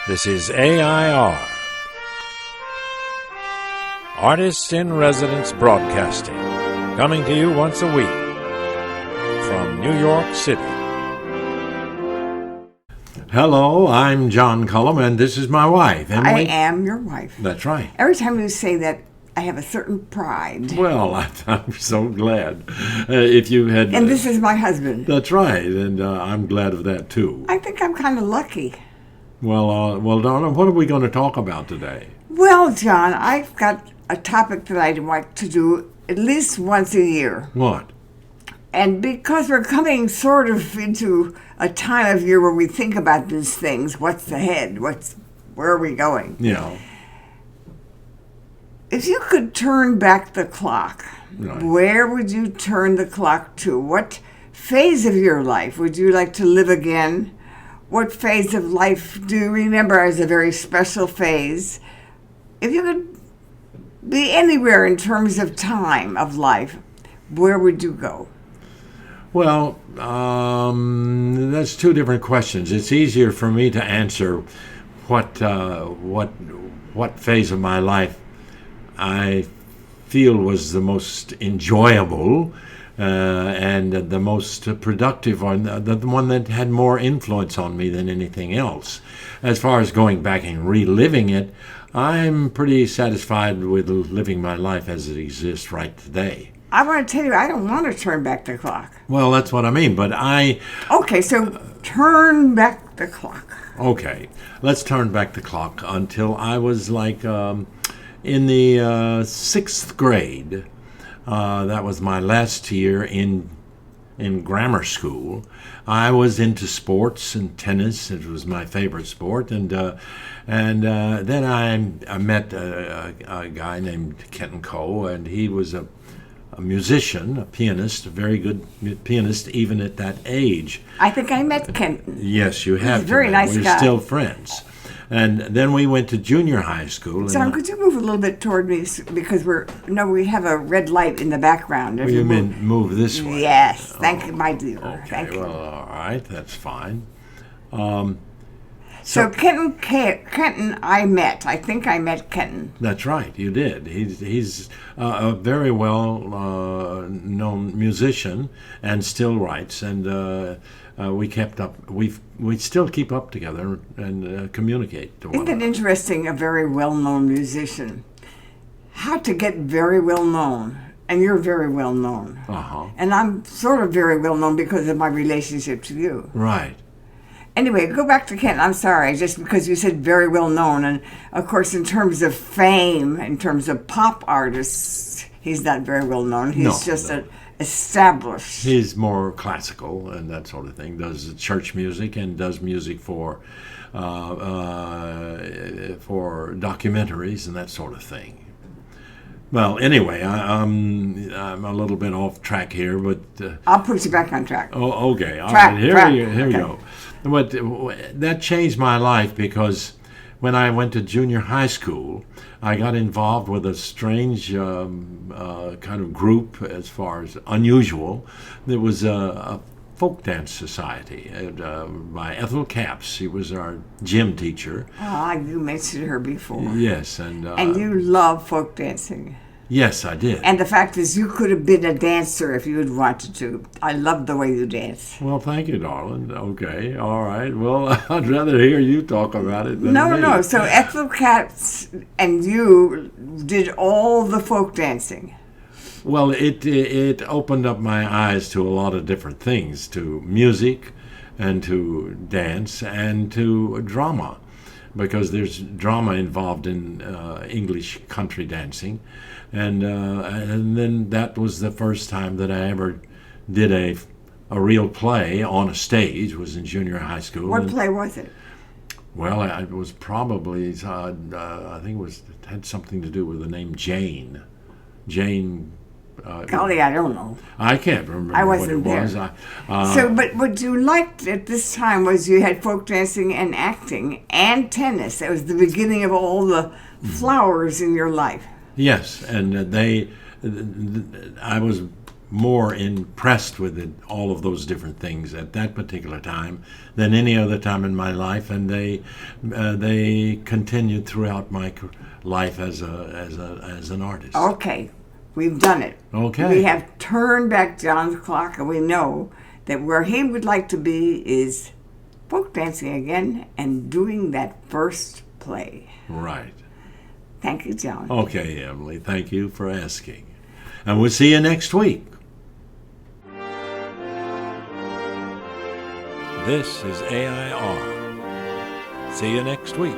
This is AI.R. Artists in Residence Broadcasting, coming to you once a week from New York City. Hello, I'm John Cullum, and this is my wife, Emily. I am your wife. That's right. Every time you say that, I have a certain pride. Well, I'm so glad. If you had... And this is my husband. That's right, and I'm glad of that, too. I think I'm kind of lucky. Well, darling, what are we going to talk about today? Well, John, I've got a topic that I'd like to do at least once a year. What? And because we're coming sort of into a time of year where we think about these things, what's ahead, where are we going? Yeah. If you could turn back the clock, Right. Where would you turn the clock to? What phase of your life would you like to live again? What phase of life do you remember as a very special phase? If you could be anywhere in terms of time of life, where would you go? Well, that's two different questions. It's easier for me to answer what phase of my life I feel was the most enjoyable and the most productive, or the one that had more influence on me than anything else. As far as going back and reliving it, I'm pretty satisfied with living my life as it exists right today. I want to tell you, I don't want to turn back the clock. Well, that's what I mean, but Okay, so turn back the clock. Okay, let's turn back the clock until I was like in the sixth grade. That was my last year in grammar school. I was into sports and tennis. It was my favorite sport, and then I met a guy named Kenton Coe, and he was a musician, a pianist, a very good pianist, even at that age. I think I met Kenton. Yes, you have. He's a very nice We're guy. still friends. And then we went to junior high school. John, could you move a little bit toward me because we have a red light in the background. If you mean move this way? Yes, thank you, my dear. Okay, Thank you. well, all right, that's fine. So Kenton, I met. I think I met Kenton. That's right, you did. He's a very well known musician and still writes, and we kept up. We still keep up together and communicate to one Isn't it another. interesting? A very well-known musician. How to get very well known, and you're very well known, and I'm sort of very well known because of my relationship to you. Right. Anyway, go back to Kenton. I'm sorry, just because you said very well known. And of course, in terms of fame, in terms of pop artists, he's not very well known. He's established. He's more classical and that sort of thing. Does church music and does music for documentaries and that sort of thing. Well, anyway, I'm a little bit off track here, but I'll put you back on track. Oh, okay. All Track, right. Here track. we go. But that changed my life because when I went to junior high school, I got involved with a strange kind of group, as far as unusual. There was a folk dance society by Ethel Capps. She was our gym teacher. Oh, you mentioned her before. Yes, and you love folk dancing. Yes, I did. And the fact is, you could have been a dancer if you had wanted to. I love the way you dance. Well, thank you, darling. Okay, all right. Well, I'd rather hear you talk about it than me. No. So Ethel Katz and you did all the folk dancing. Well, it opened up my eyes to a lot of different things, to music and to dance and to drama, because there's drama involved in English country dancing. And then that was the first time that I ever did a real play on a stage. Was in junior high school. What play was it? Well, it was probably I think it had something to do with the name Jane. Jane. Golly, I don't know. I can't remember. I wasn't what it there. was. But what you liked at this time was you had folk dancing and acting and tennis. That was the beginning of all the flowers in your life. Yes, and I was more impressed with all of those different things at that particular time than any other time in my life, and they continued throughout my life as an artist. Okay, we've done it. Okay. We have turned back John's clock, and we know that where he would like to be is folk dancing again and doing that first play. Right. Thank you, John. Okay, Emily. Thank you for asking. And we'll see you next week. This is AI.R. See you next week.